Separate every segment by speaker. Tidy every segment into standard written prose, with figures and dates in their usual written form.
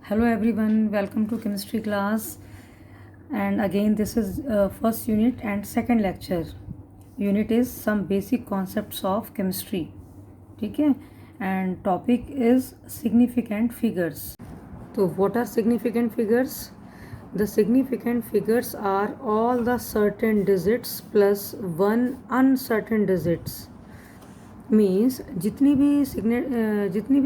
Speaker 1: Hello everyone, welcome to chemistry class. And again, this is first unit and second lecture. Unit is some basic concepts of chemistry. ठीक है, and topic is significant figures. So what are significant figures? The significant figures are all the certain digits plus one uncertain digits. Means जितनी भी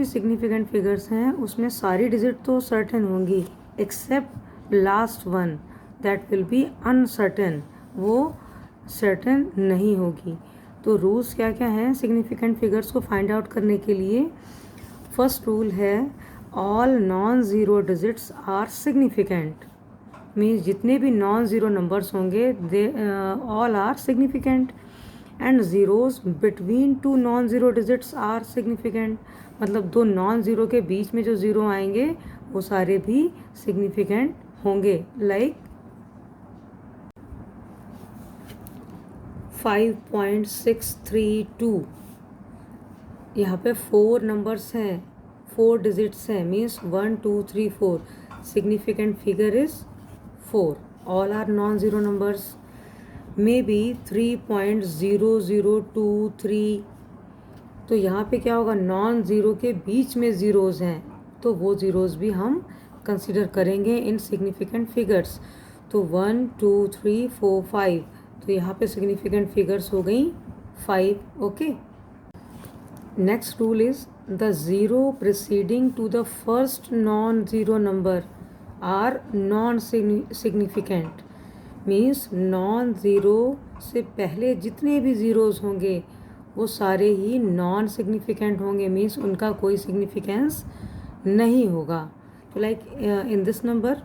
Speaker 1: significant figures हैं उसमें सारी digit तो certain होंगी except last one that will be uncertain, वो certain नहीं होगी. तो रूल्स क्या क्या हैं सिग्निफिकेंट फिगर्स को फाइंड आउट करने के लिए? फर्स्ट रूल है all non zero digits are significant. Means जितने भी नॉन ज़ीरो नंबर्स होंगे they all are significant. And zeros between two non zero digits are significant. मतलब दो नॉन ज़ीरो के बीच में जो ज़ीरो आएंगे वो सारे भी सिग्निफिकेंट होंगे. लाइक 5.632, यहाँ पे 4 नंबर्स हैं, 4 डिजिट्स हैं, means 1 2 3 4. Significant figure is 4. All are non zero numbers. May be 3.0023. तो यहाँ पे क्या होगा, नॉन ज़ीरो के बीच में ज़ीरोज़ हैं तो वो ज़ीरोज़ भी हम कंसिडर करेंगे इन सिग्निफिकेंट फिगर्स. तो 1 2 3 4 5, तो यहाँ पे सिग्निफिकेंट फिगर्स हो गई 5. Okay. Next rule is the zero preceding to the first non zero number are non significant. Means non zero से पहले जितने भी ज़ीरोज़ होंगे वो सारे ही नॉन सिग्निफिकेंट होंगे. मीन्स उनका कोई सिग्निफिकेंस नहीं होगा. तो लाइक इन दिस नंबर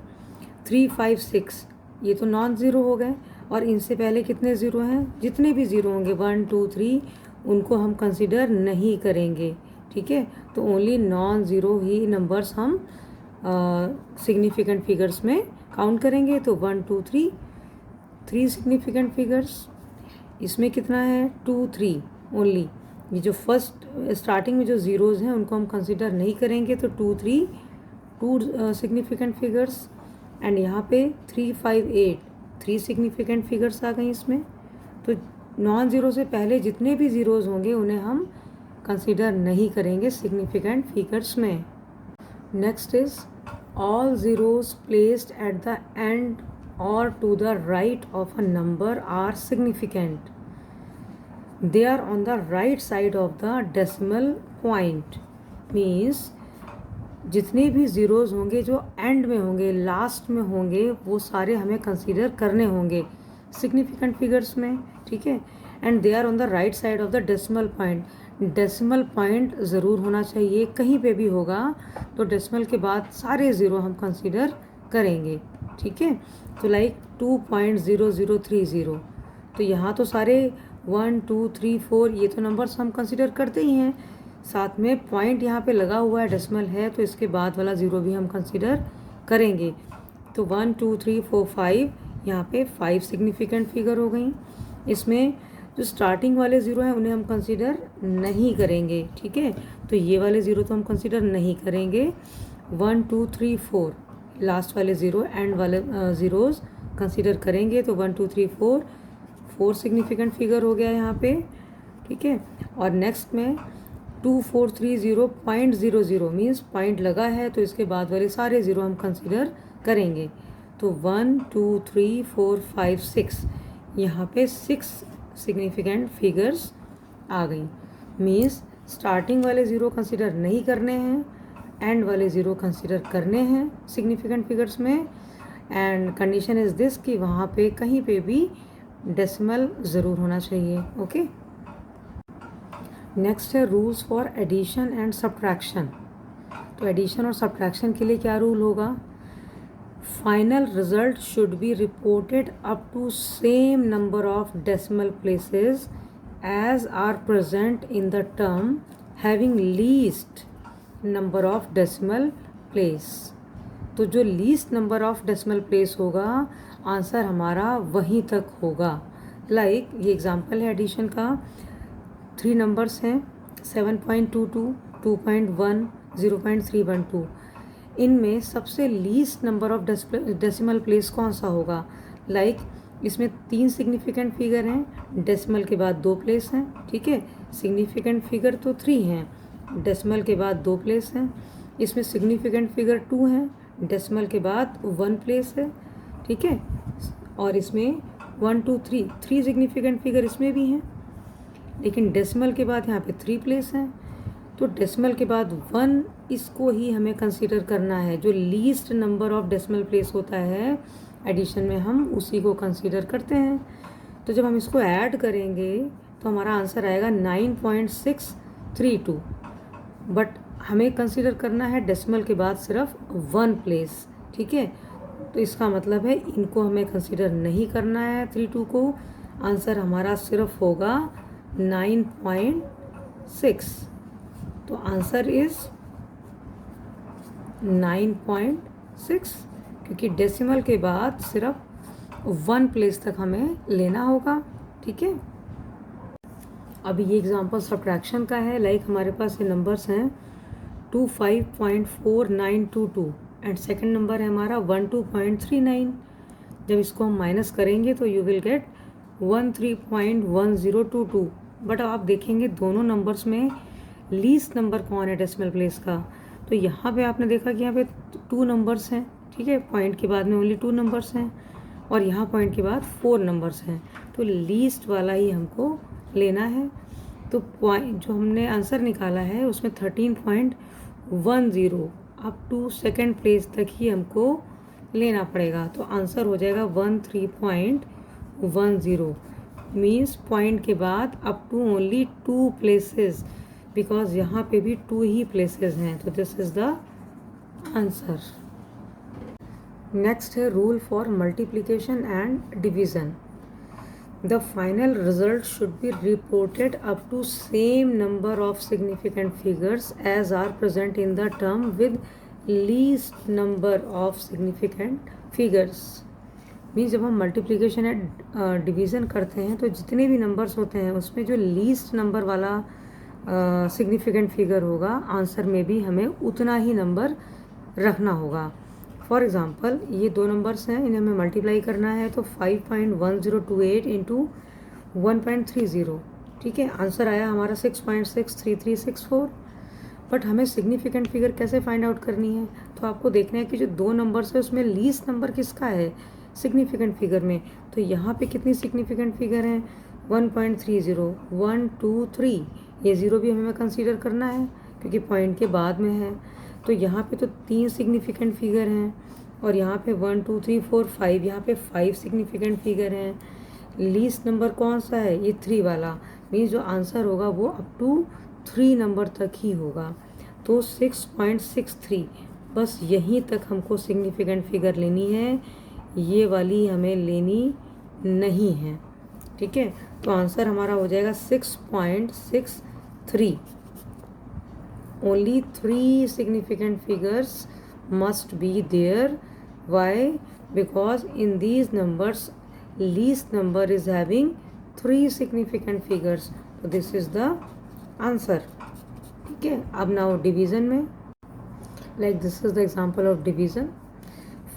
Speaker 1: 3 5 6, ये तो नॉन ज़ीरो हो गए. और इनसे पहले कितने ज़ीरो हैं, जितने भी ज़ीरो होंगे 1 2 3, उनको हम कंसिडर नहीं करेंगे. ठीक है. तो ओनली नॉन ज़ीरो ही नंबर्स हम सिग्निफिकेंट फिगर्स में काउंट करेंगे. तो 1 2 3 सिग्निफिकेंट फिगर्स. इसमें कितना है 2 3 ओनली. ये जो फर्स्ट स्टार्टिंग में जो ज़ीरोज़ हैं उनको हम कंसिडर नहीं करेंगे. तो 2 3 2 सिग्निफिकेंट फिगर्स. एंड यहाँ पे 3 5 8 3 सिग्निफिकेंट फिगर्स आ गई इसमें. तो नॉन ज़ीरो से पहले जितने भी ज़ीरोज़ होंगे उन्हें हम कंसिडर नहीं करेंगे सिग्निफिकेंट फिगर्स में. Next is all zeros placed at the end or to the right of a number are significant. They are on the right side of the decimal point. Means जितने भी ज़ीरोज़ होंगे जो and में होंगे, last में होंगे, वो सारे हमें कंसीडर करने होंगे सिग्निफिकेंट फिगर्स में. ठीक है. And they are on the right side of the decimal point. Decimal point ज़रूर होना चाहिए, कहीं पे भी होगा तो डेसिमल के बाद सारे ज़ीरो हम कंसीडर करेंगे. ठीक है. तो लाइक 2.0030, तो यहाँ तो सारे 1 2 3 4 ये तो नंबर्स हम कंसिडर करते ही हैं. साथ में पॉइंट यहाँ पे लगा हुआ है, डेसिमल है, तो इसके बाद वाला ज़ीरो भी हम कंसिडर करेंगे. तो 1 2 3 4 5, यहाँ पे 5 सिग्निफिकेंट फिगर हो गई. इसमें जो स्टार्टिंग वाले ज़ीरो हैं उन्हें हम कंसिडर नहीं करेंगे. ठीक है. तो ये वाले ज़ीरो तो हम कंसिडर नहीं करेंगे. 1 2 3 4 लास्ट वाले ज़ीरो एंड वाले ज़ीरोज़ कंसिडर करेंगे. तो 1 2 3 4 सिग्निफिकेंट फिगर हो गया यहाँ पे. ठीक है. और नेक्स्ट में 2430.00 मीन्स पॉइंट लगा है तो इसके बाद वाले सारे ज़ीरो हम कंसिडर करेंगे. तो 1 2 3 4 5 6, यहाँ पे 6 सिग्निफिकेंट फिगर्स आ गई. मीन्स स्टार्टिंग वाले ज़ीरो कंसिडर नहीं करने हैं, एंड वाले ज़ीरो कंसिडर करने हैं सिग्निफिकेंट फिगर्स में. एंड कंडीशन इज़ दिस कि वहाँ पे कहीं पे भी डेसिमल ज़रूर होना चाहिए. ओके. नेक्स्ट है rules for addition and subtraction. तो एडिशन और सब्ट्रैक्शन के लिए क्या रूल होगा? Final result should be reported up to same number of decimal places as are present in the term having least number of decimal place. तो जो least number of decimal place होगा answer हमारा वहीं तक होगा. Like ये example है addition का. 3 नंबर्स हैं 7.22 2.1 0.312. इनमें सबसे least number of decimal place कौन सा होगा। लाइक इसमें 3 सिग्निफिकेंट फिगर हैं, डेसिमल के बाद 2 प्लेस हैं, ठीक है। सिग्निफिकेंट फिगर तो 3 हैं, डेसिमल के बाद 2 प्लेस हैं। इसमें सिग्निफिकेंट फिगर 2 हैं, डेसिमल के बाद 1 प्लेस है, ठीक है। और इसमें 1 2 3 सिग्निफिकेंट फिगर इसमें भी हैं, लेकिन डेसिमल के बाद यहाँ पे 3 प्लेस हैं। तो डेसिमल के बाद 1 इसको ही हमें कंसीडर करना है। जो least number of decimal place होता है एडिशन में, हम उसी को कंसीडर करते हैं। तो जब हम इसको ऐड करेंगे तो हमारा आंसर आएगा 9.632। बट हमें कंसीडर करना है डेसिमल के बाद सिर्फ 1 प्लेस, ठीक है। तो इसका मतलब है इनको हमें कंसीडर नहीं करना है 32 को। आंसर हमारा सिर्फ होगा 9.6। तो आंसर इज 9.6, क्योंकि डेसिमल के बाद सिर्फ 1 प्लेस तक हमें लेना होगा, ठीक है। अभी ये एग्जांपल सब्ट्रैक्शन का है। लाइक हमारे पास ये नंबर्स हैं 25.4922 एंड सेकंड नंबर है हमारा 12.39। जब इसको हम माइनस करेंगे तो यू विल गेट 13.1022। बट आप देखेंगे दोनों नंबर्स में लीस्ट नंबर कौन है डेसिमल प्लेस का। तो यहाँ पे आपने देखा कि यहाँ पे 2 नंबर्स हैं, ठीक है। पॉइंट के बाद में ओनली 2 नंबर्स हैं और यहाँ पॉइंट के बाद 4 नंबर्स हैं। तो लीस्ट वाला ही हमको लेना है। तो पॉइंट जो हमने आंसर निकाला है उसमें 13.10 अप टू सेकेंड प्लेस तक ही हमको लेना पड़ेगा। तो आंसर हो जाएगा 13.10 मीन्स पॉइंट के बाद up to only 2 places, because यहाँ पे भी 2 ही प्लेसेस हैं। तो this is the answer. Next है rule for multiplication and division. The final result should be reported up to same number of significant figures as are present in the term with least number of significant figures। Means जब हम multiplication या division करते हैं तो जितने भी numbers होते हैं उसमें जो लीस्ट नंबर वाला सिग्निफिकेंट फिगर होगा, आंसर में भी हमें उतना ही नंबर रखना होगा। फॉर एग्ज़ाम्पल ये 2 नंबर्स हैं, इन्हें हमें मल्टीप्लाई करना है। तो 5.1028 इंटू 1.30, ठीक है। आंसर आया हमारा 6.63364। बट हमें सिग्निफिकेंट फिगर कैसे फाइंड आउट करनी है। तो आपको देखना है कि जो 2 नंबर्स है उसमें लीस्ट नंबर किसका है सिग्निफिकेंट फिगर में। तो यहाँ पे कितनी सिग्निफिकेंट फिगर हैं 1.30, 1 2 3। ये 0 भी हमें कंसीडर करना है क्योंकि पॉइंट के बाद में है। तो यहाँ पे तो 3 सिग्निफिकेंट फिगर हैं और यहाँ पे 1 2 3 4 5, यहाँ पे 5 सिग्निफिकेंट फिगर हैं। लीस्ट नंबर कौन सा है, ये 3 वाला। मीन्स जो आंसर होगा वो अप टू 3 नंबर तक ही होगा। तो 6.63, बस यहीं तक हमको सिग्निफिकेंट फिगर लेनी है, ये वाली हमें लेनी नहीं है, ठीक है। तो आंसर हमारा हो जाएगा 6.63। Only 3 significant figures must be there. Why? Because in these numbers least number is having 3 significant figures. So this is the answer. ठीक है। अब now division में, like this is the example of division.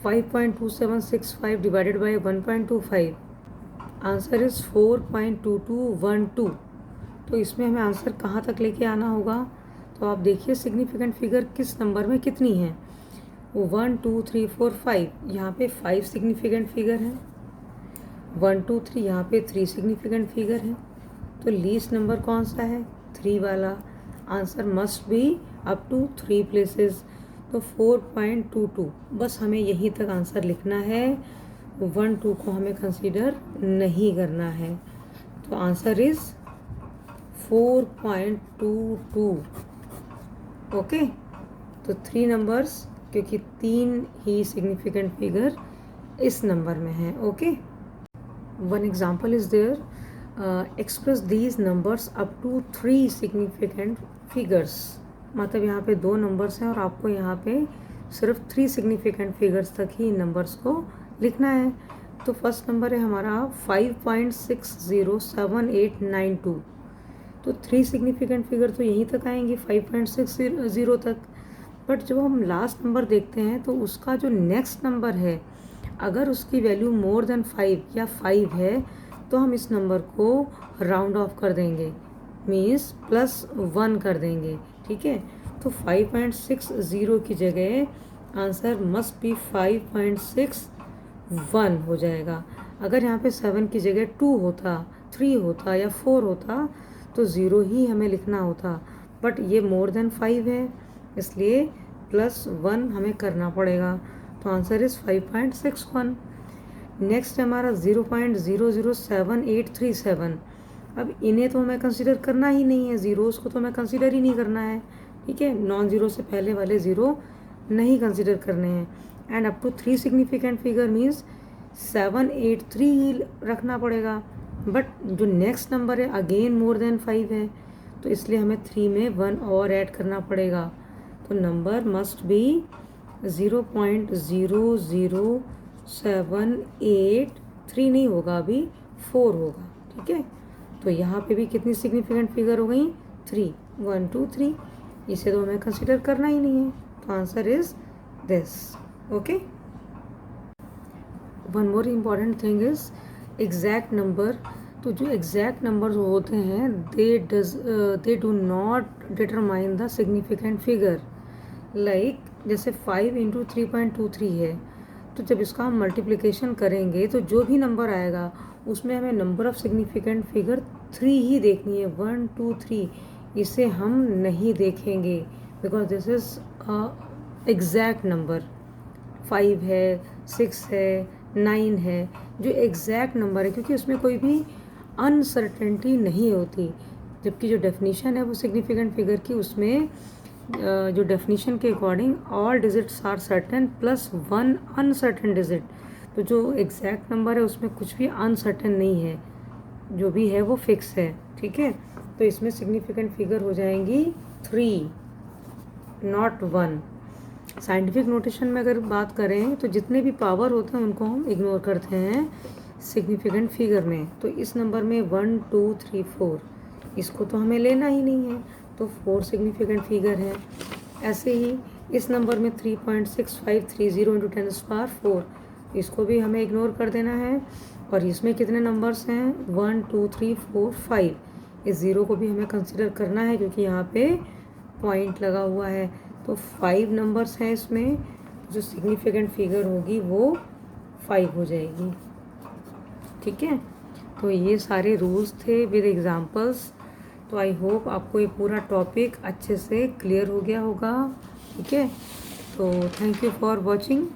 Speaker 1: 5.2765 divided by 1.25. Answer is 4.2212। तो इसमें हमें answer कहाँ तक लेके आना होगा। तो आप देखिए सिग्निफिकेंट फिगर किस नंबर में कितनी है। 1 2 3 4 5, यहाँ पे 5 सिग्निफिकेंट फिगर हैं। 1 2 3, यहाँ पे 3 सिग्निफिकेंट फिगर हैं। तो लीस्ट नंबर कौन सा है 3 वाला। Answer must be up to 3 places. तो 4.22, बस हमें यहीं तक आंसर लिखना है। 1 2 को हमें कंसीडर नहीं करना है। तो आंसर इज 4.22। ओके। तो 3 नंबर्स, क्योंकि 3 ही सिग्निफिकेंट फिगर इस नंबर में है। ओके। One example is there, express these numbers up to 3 significant figures. मतलब यहाँ पे 2 नंबर्स हैं और आपको यहाँ पे सिर्फ 3 सिग्निफिकेंट फिगर्स तक ही इन नंबर्स को लिखना है। तो फर्स्ट नंबर है हमारा 5.607892। तो 3 सिग्निफिकेंट फिगर तो यहीं तक आएंगे 5.60 तक। बट जब हम लास्ट नंबर देखते हैं तो उसका जो नेक्स्ट नंबर है, अगर उसकी वैल्यू मोर देन 5 या 5 है तो हम इस नंबर को राउंड ऑफ कर देंगे, मीन्स +1 कर देंगे। ठीक है, तो 5.60 की जगह आंसर मस्ट बी 5.61 हो जाएगा। अगर यहाँ पे 7 की जगह 2 होता, 3 होता या 4 होता तो 0 ही हमें लिखना होता, बट ये मोर देन 5 है इसलिए +1 हमें करना पड़ेगा। तो आंसर इज़ 5.61। नेक्स्ट हमारा 0.007837। अब इन्हें तो हमें कंसिडर करना ही नहीं है, ज़ीरोज़ को तो हमें कंसिडर ही नहीं करना है। ठीक है, नॉन ज़ीरो से पहले वाले ज़ीरो नहीं कंसिडर करने हैं। And up to 3 significant figure means 783 ही रखना पड़ेगा, बट जो नेक्स्ट नंबर है अगेन मोर देन 5 है, तो इसलिए हमें 3 में 1 और ऐड करना पड़ेगा। तो नंबर मस्ट बी 0.00783 नहीं होगा, अभी 4 होगा। ठीक है, तो यहाँ पे भी कितनी सिग्निफिकेंट फिगर हो गई? 3, 1 2 3। इसे तो हमें कंसिडर करना ही नहीं है, तो answer is this. Okay, one more important thing is exact number. तो जो एग्जैक्ट नंबर्स होते हैं they do not determine the significant figure. Like जैसे 5 × 3.23 है, तो जब इसका हम मल्टीप्लिकेशन करेंगे तो जो भी नंबर आएगा उसमें हमें नंबर ऑफ सिग्निफिकेंट फिगर 3 ही देखनी है, 1 2 3। इसे हम नहीं देखेंगे because this is exact number. 5 है, 6 है, 9 है, जो एग्जैक्ट नंबर है, क्योंकि उसमें कोई भी अनसर्टेनिटी नहीं होती। जबकि जो डेफिनेशन है वो सिग्निफिकेंट फिगर की, उसमें जो डेफिनेशन के according all digits are certain +1 uncertain digit. तो जो एग्जैक्ट नंबर है उसमें कुछ भी अनसर्टेन नहीं है, जो भी है वो फिक्स है। ठीक है, तो इसमें सिग्निफिकेंट फिगर हो जाएंगी 3 नॉट 1। साइंटिफिक नोटेशन में अगर बात करें तो जितने भी पावर होते हैं उनको हम इग्नोर करते हैं सिग्निफिकेंट फिगर में। तो इस नंबर में 1 2 3 4 इसको तो हमें लेना ही नहीं है, तो 4 सिग्निफिकेंट फिगर है। ऐसे ही इस नंबर में 3.6530 × 10⁴ इसको भी हमें इग्नोर कर देना है। और इसमें कितने नंबर्स हैं? 1 2 3 4 5। इस ज़ीरो को भी हमें कंसिडर करना है क्योंकि यहाँ पे पॉइंट लगा हुआ है। तो 5 नंबर्स हैं इसमें, जो सिग्निफिकेंट फिगर होगी वो 5 हो जाएगी। ठीक है, तो ये सारे रूल्स थे विद एग्जांपल्स। तो आई होप आपको ये पूरा टॉपिक अच्छे से क्लियर हो गया होगा। ठीक है, तो थैंक यू फॉर वॉचिंग।